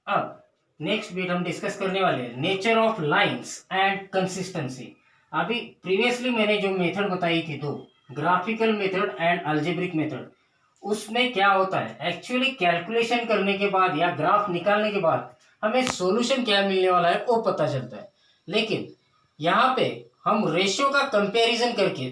अब next beat हम discuss करने वाले हैं nature of lines and consistency. अभी प्रीवियसली मैंने जो मेथड बताई थी दो, graphical method and algebraic method, उसमें क्या होता है एक्चुअली कैलकुलेशन करने के बाद या ग्राफ निकालने के बाद हमें सॉल्यूशन क्या मिलने वाला है वो पता चलता है। लेकिन यहाँ पे हम रेशियो का कंपैरिजन करके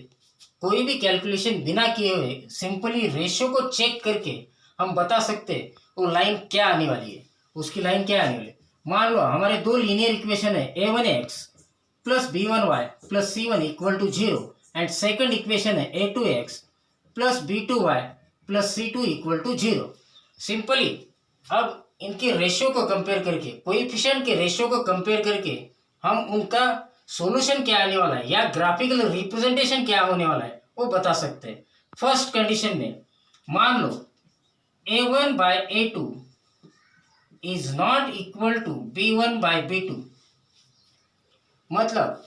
कोई भी कैलकुलेशन बिना किए हुए सिंपली रेशियो को चेक करके हम बता सकते हैं वो लाइन क्या आने वाली है, उसकी लाइन क्या आने वाली है। मान लो हमारे दो लीनियर इक्वेशन है a1x plus b1y plus c1 equal to 0 and second equation है a2x plus b2y plus c2 equal to 0। Simply अब इनके रेशियो को कंपेयर करके, कोएफिशिएंट के रेशियो को कंपेयर करके हम उनका सॉल्यूशन क्या आने वाला है या ग्राफिकल रिप्रेजेंटेशन क्या होने वाला है वो बता सकते हैं। फर्स्ट कंडीशन में मान लो a1 by a2 is not equal to b1 by b2, मतलब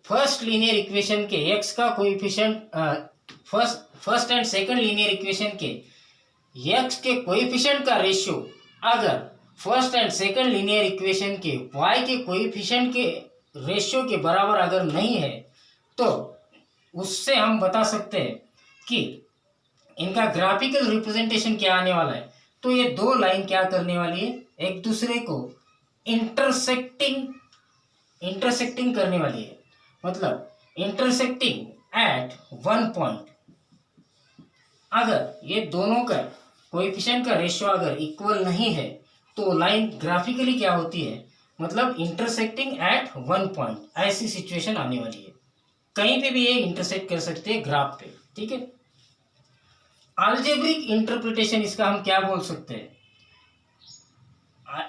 फर्स्ट लीनियर इक्वेशन के x का coefficient first and second linear equation के x के कोएफिशिएंट का रेशियो अगर first and second linear equation के y के कोएफिशिएंट के रेशियो के बराबर अगर नहीं है तो उससे हम बता सकते हैं कि इनका ग्राफिकल रिप्रेजेंटेशन क्या आने वाला है। तो ये दो लाइन क्या करने वाली है, एक दूसरे को इंटरसेक्टिंग करने वाली है, मतलब इंटरसेक्टिंग एट वन पॉइंट। अगर ये दोनों का कोएफिशिएंट का रेशियो अगर इक्वल नहीं है तो लाइन ग्राफिकली क्या होती है, मतलब इंटरसेक्टिंग एट वन पॉइंट, ऐसी सिचुएशन आने वाली है। कहीं पे भी ये इंटरसेक्ट कर सकते हैं ग्राफ पे, ठीक है। अलजेब्रिक इंटरप्रिटेशन इसका हम क्या बोल सकते हैं,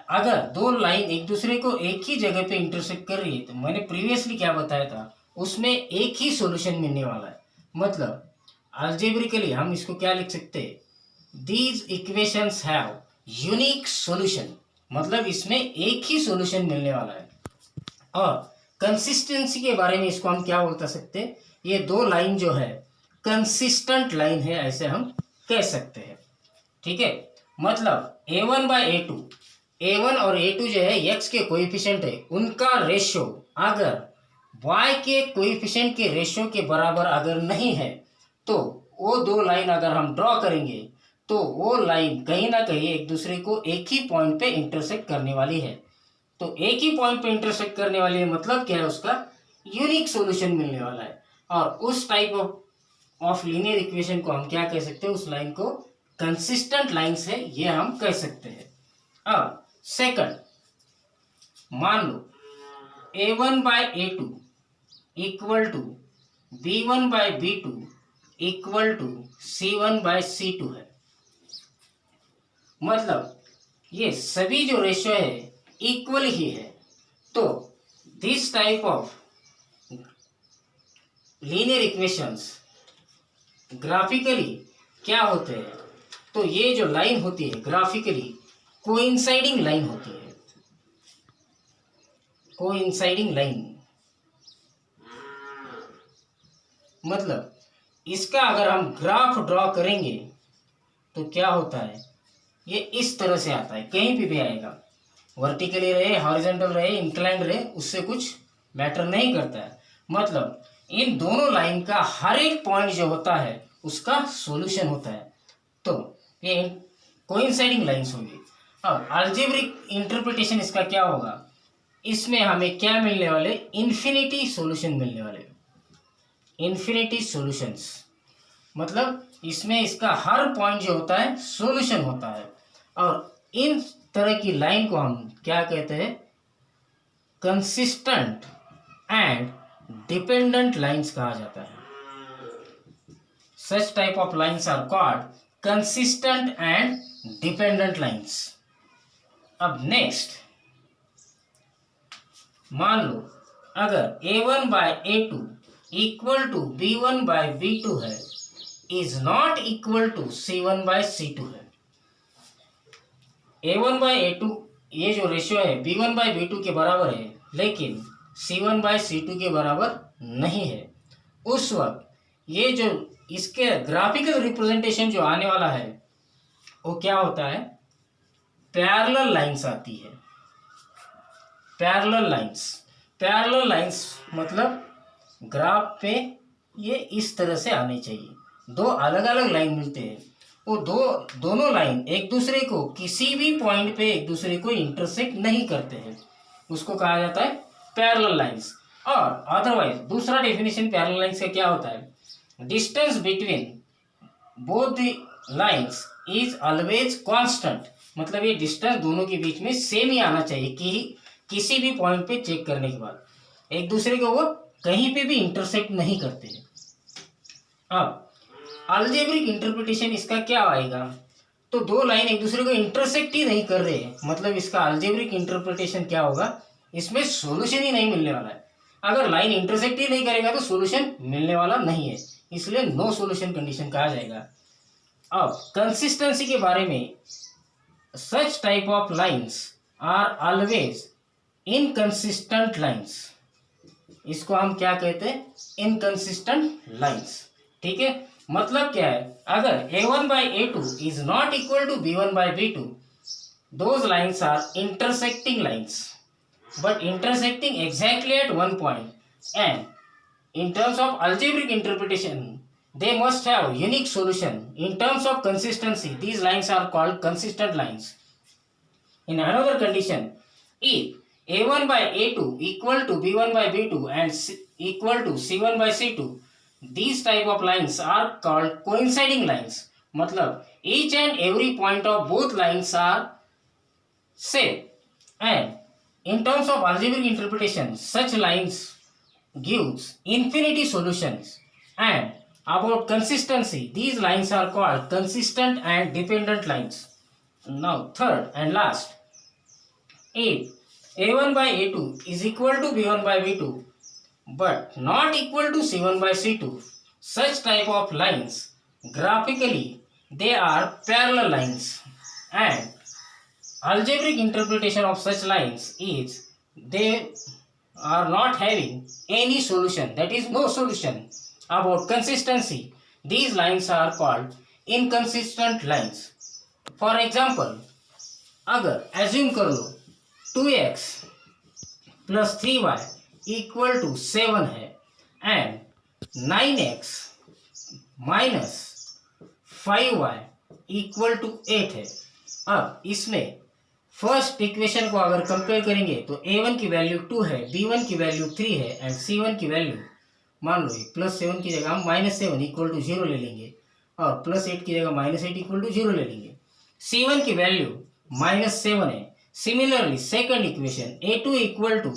अगर दो लाइन एक दूसरे को एक ही जगह पे इंटरसेक्ट कर रही है तो मैंने प्रीवियसली क्या बताया था उसमें एक ही सॉल्यूशन मिलने वाला है। मतलब अलजेब्रिकली हम इसको क्या लिख सकते हैं, these equations have unique solution, मतलब इसमें एक ही सॉल्यूशन मिलने वाला है। और कंसिस्टेंसी के बारे में इसको हम क्या बता सकते हैं, ये दो लाइन जो है कंसिस्टेंट लाइन है ऐसे हम कह सकते हैं, ठीक है। मतलब a1 बाय a2, a1 और a2 जो है x के कोएफिशिएंट है, उनका रेशियो अगर y के कोएफिशिएंट के रेशियो के बराबर अगर नहीं है तो वो दो लाइन अगर हम ड्रॉ करेंगे तो वो लाइन कहीं ना कहीं एक दूसरे को एक ही पॉइंट पे इंटरसेक्ट करने वाली है। तो एक ही पॉइंट पे इंटरसेक्ट करने वाली है मतलब क्या है, उसका यूनिक सॉल्यूशन मिलने वाला है। और उस टाइप ऑफ लीनियर इक्वेशन को हम क्या कह सकते हैं, उस लाइन को कंसिस्टेंट लाइंस है ये हम कह सकते हैं। अब सेकंड मान लो a1 by a2 equal to b1 by b2 equal to c1 by c2 है, मतलब ये सभी जो रेशियो है इक्वल ही है। तो this type of linear equations graphically क्या होते हैं, तो ये जो लाइन होती है ग्राफिकली कोइंसाइडिंग लाइन होती है, कोइंसाइडिंग लाइन। मतलब इसका अगर हम ग्राफ ड्रॉ करेंगे तो क्या होता है, ये इस तरह से आता है, कहीं भी आएगा, वर्टिकली रहे, हॉरिजॉन्टल रहे, इंक्लाइंड रहे, उससे कुछ मैटर नहीं करता है। मतलब इन दोनों लाइन का हर एक पॉइंट जो होता है उसका सॉल्यूशन होता है। तो ये कोइंसाइडिंग लाइंस होगी। अब अलजेब्रिक इंटरप्रिटेशन इसका क्या होगा, इसमें हमें क्या मिलने वाले, इन्फिनिटी सॉल्यूशन मिलने वाले, इन्फिनिटी सॉल्यूशंस। मतलब इसमें इसका हर पॉइंट जो होता है सॉल्यूशन होता है। और इन तरह की लाइन को हम क्या कहते हैं, कंसिस्टेंट एंड डिपेंडेंट लाइंस कहा जाता है। Such type of lines are called consistent and dependent lines. अब नेक्स्ट मान लो अगर a1 by a2 equal to b1 by b2 है, is not equal to c1 by c2 है। a1 बाय a2 ये जो रेशियो है b1 बाय b2 के बराबर है, लेकिन c1 बाय c2 के बराबर नहीं है। उस वक्त ये जो इसके ग्राफिकल रिप्रेजेंटेशन जो आने वाला है वो क्या होता है, पैरेलल लाइंस आती है। पैरेलल लाइंस मतलब ग्राफ पे ये इस तरह से आने चाहिए। दो अलग अलग लाइन मिलते हैं, वो दोनों लाइन एक दूसरे को किसी भी पॉइंट पे एक दूसरे को इंटरसेक्ट नहीं करते हैं, उसको कहा जाता है पैरेलल लाइंस। और अदरवाइज दूसरा डेफिनेशन पैरेलल लाइंस का क्या होता है, distance between both the lines is always constant, मतलब ये डिस्टेंस दोनों के बीच में सेम ही आना चाहिए कि किसी भी पॉइंट पे चेक करने के बाद एक दूसरे को वो कहीं पे भी इंटरसेक्ट नहीं करते हैं। अब अलजेब्रिक इंटरप्रिटेशन इसका क्या आएगा, तो दो लाइन एक दूसरे को इंटरसेक्ट ही नहीं कर रहे हैं, मतलब इसका अलजेब्रिक इंटरप्रिटेशन क्या होगा, इसमें सॉल्यूशन ही नहीं मिलने वाला है। अगर लाइन इंटरसेक्ट ही नहीं करेगा तो सॉल्यूशन मिलने वाला नहीं है, इसलिए नो सॉल्यूशन कंडीशन कहा जाएगा। अब कंसिस्टेंसी के बारे में, such type of lines are always inconsistent lines, इसको हम क्या कहते हैं, इनकंसिस्टेंट लाइंस। ठीक है, मतलब क्या है, अगर a1 by a2 is not equal to b1 by b2, those lines are intersecting lines, but intersecting exactly at one point, and in terms of algebraic interpretation they must have unique solution. In terms of consistency, these lines are called consistent lines. In another condition, if a1 by a2 equal to b1 by b2 and equal to c1 by c2, these type of lines are called coinciding lines, मतलब each and every point of both lines are same, and in terms of algebraic interpretation such lines gives infinity solutions. And about consistency, these lines are called consistent and dependent lines. Now third and last, if a1 by a2 is equal to b1 by b2 but not equal to c1 by c2, such type of lines graphically they are parallel lines, and algebraic interpretation of such lines is they are not having any solution, that is no solution. About consistency, these lines are called inconsistent lines. For example, अगर assume कर लो 2x plus 3y equal to 7 है and 9x minus 5y equal to 8 है। अब इसमें first equation को अगर compare करेंगे तो a1 की वैल्यू 2 है, b1 की वैल्यू 3 है एंड c1 की वैल्यू मान लो +7 की जगह हम -7 इक्वल टू 0 ले लेंगे और +8 की जगह -8 इक्वल टू 0 ले लेंगे। c1 की वैल्यू -7 है। Similarly second equation a2 equal to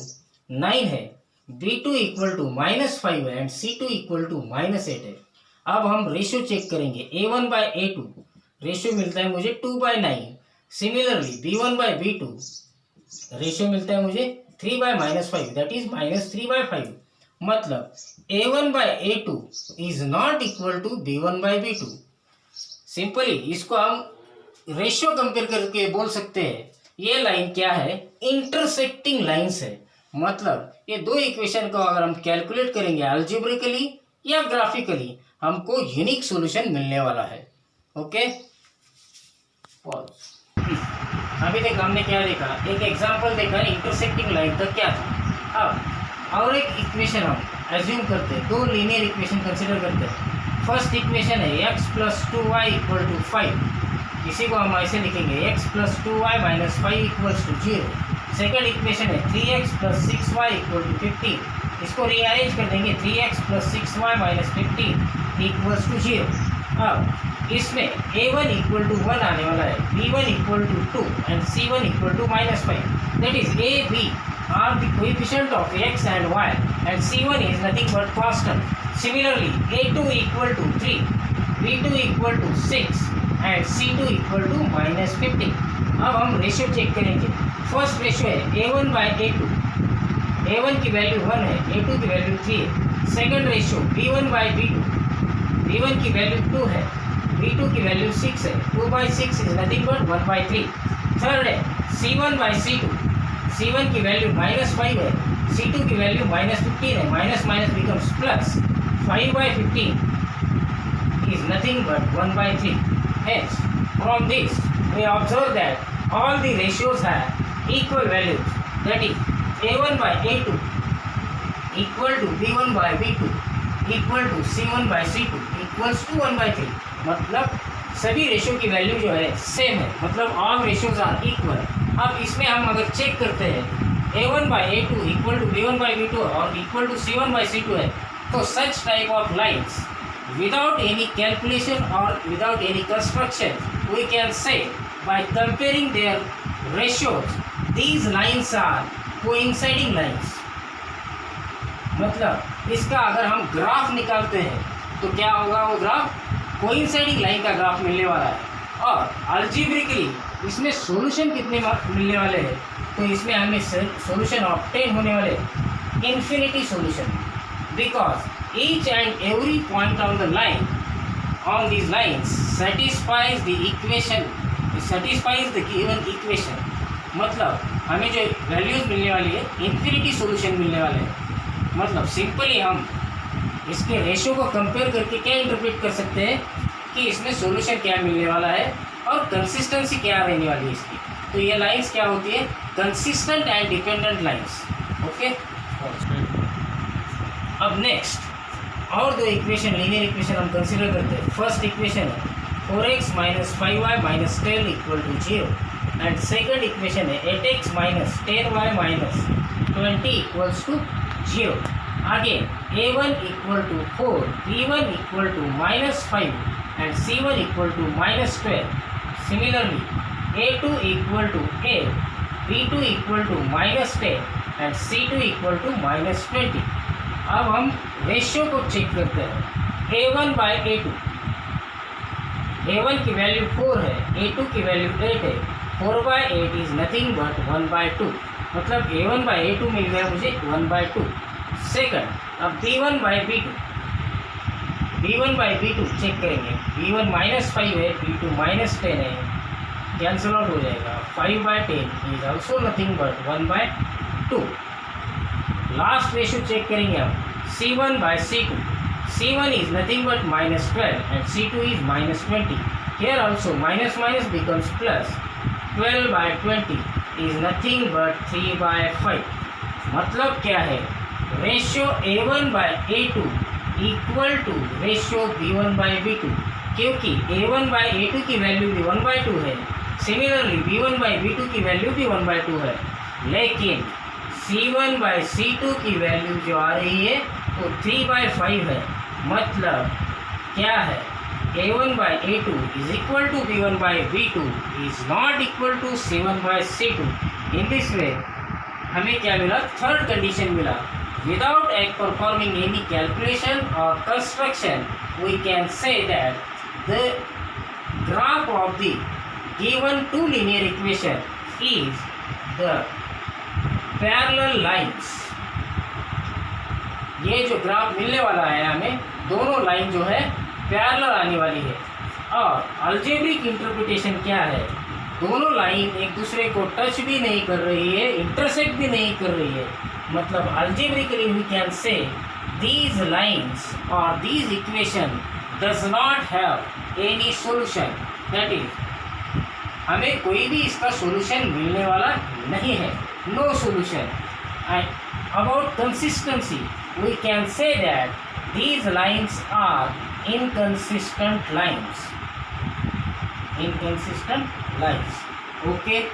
9 है, b2 इक्वल टू -5 है एंड c2 इक्वल टू -8 है। अब हम रेशियो चेक करेंगे, a1 by a2 रेशियो मिलता है मुझे 2/9। Similarly b1 by b2 ratio मिलता है मुझे 3/-5, दैट इज -3/5। मतलब a1 by a2 is not equal to b1 by b2। Simply इसको हम रेशियो कंपेयर करके बोल सकते हैं ये लाइन क्या है, इंटरसेक्टिंग लाइंस है। मतलब ये दो इक्वेशन को अगर हम कैलकुलेट करेंगे अलजेब्रिकली या ग्राफिकली हमको यूनिक सॉल्यूशन मिलने वाला है। ओके, अभी तक हमने क्या देखा, एक एग्जांपल देखा इंटरसेक्टिंग लाइन का क्या था। अब और एक इक्वेशन हम एज्यूम करते हैं, दो लीनियर इक्वेशन कंसिडर करते हैं। फर्स्ट इक्वेशन है x + 2y = 5, इसी को हम ऐसे लिखेंगे x + 2y - 5 = 0। सेकंड इक्वेशन है 3x + 6y = 15, इसको रीअरेंज कर देंगे 3x + 6y - 15 = 0। अब इसमें a1 = 1 आने वाला है, b1 = 2 and c1 = -5। That is a b are the coefficient of x and y and c1 is nothing but constant. Similarly a2 = 3, b2 = 6 and c2 = -15। अब हम रेशियो चेक करेंगे। फर्स्ट रेशियो है a1 by a2, a1 की value 1 है, a2 की value 3 है। Second ratio b1 by b2, b1 की value 2 है, b2 की वैल्यू 6 है, 2/6 इज नथिंग बट 1/3। थर्ड है c1 by c2, c1 की वैल्यू -5 है, c2 की वैल्यू -15 है, minus becomes plus, 5/15 is nothing but 1/3. Hence, from this we observe that all the ratios have equal values, that is a1 by a2 equal to b1 by b2 equal to c1 by c2 equals to 1 by 3, मतलब सभी ratio की value जो है same है, मतलब all ratios are equal. अब इसमें हम अगर चेक करते हैं a1 by a2 equal to b1 by b2 और equal to c1 by c2 है, तो such type of lines without any calculation or without any construction we can say by comparing their ratios these lines are coinciding lines। मतलब इसका अगर हम graph निकालते हैं तो क्या होगा, वो ग्राफ कोइंसाइडिंग लाइन का ग्राफ मिलने वाला है। और अल्जेब्रिकली इसमें सॉल्यूशन कितने मिलने वाले हैं, तो इसमें हमें सॉल्यूशन ऑब्टेन होने वाले infinity solution, because each and every point on the line on this lines satisfies the equation, satisfies the given equation. मतलब हमें जो वैल्यूज मिलने वाली है इन्फिनिटी सॉल्यूशन मिलने वाले हैं। मतलब सिंपली हम इसके रेशियो को कंपेयर करके क्या इंटरप्रेट कर सकते हैं कि इसमें सॉल्यूशन क्या मिलने वाला है और कंसिस्टेंसी क्या रहने वाली है इसकी। तो ये लाइंस क्या होती है, consistent and dependent lines. Okay, अब नेक्स्ट और दो इक्वेशन, लीनियर इक्वेशन हम कंसिडर करते हैं। फर्स्ट इक्वेशन है 4x - 5y - 10 = 0 and second equation है 8x - 10y - 20 = 0। आगे a1 = 4, b1 = -5 and c1 = -12। Similarly, a2 = 8, b2 = -10 and c2 = -20। अब हम रेशियो को चेक करते हैं। a1 by a2, a1 की वैल्यू 4 है, a2 की वैल्यू 8 है। 4 by 8 is nothing but 1 by 2, मतलब a1 by a2 मिल गया मुझे 1 by 2। सेकंड, अब b1 by b2, b1 by b2 check करेंगे। b1 -5 है, b2 -10 है, कैंसल आउट हो जाएगा। 5 by 10 is also nothing but 1 by 2। Last ratio check करेंगे हम c1 by c2, c1 is nothing but -12 and c2 is -20। Here also minus minus becomes plus, 12 by 20 is nothing but 3 by 5। मतलब क्या है, ratio a1 by a2 equal to ratio b1 by b2, क्योंकि a1 by a2 की value भी 1 by 2 है। Similarly b1 by b2 की value भी 1 by 2 है, लेकिन c1 by c2 की वैल्यू जो आ रही है वो 3 by 5 है। मतलब क्या है, a1 by a2 is equal to b1 by b2 is not equal to c1 by c2। In this way हमें क्या मिला, थर्ड कंडीशन मिला। Without performing any calculation or construction, we can say that the graph of the given two linear equation is the parallel lines। ये जो graph मिलने वाला है हमें, दोनों लाइन जो है पैरेलल आने वाली है। और अलजेब्रिक इंटरप्रिटेशन क्या है, दोनों लाइन एक दूसरे को टच भी नहीं कर रही है, इंटरसेक्ट भी नहीं कर रही है। मतलब algebraically we can say these lines or these equation does not have any solution, that is हमें कोई भी इसका solution मिलने वाला नहीं है, no solution। and about consistency we can say that these lines are inconsistent lines, inconsistent lines। okay।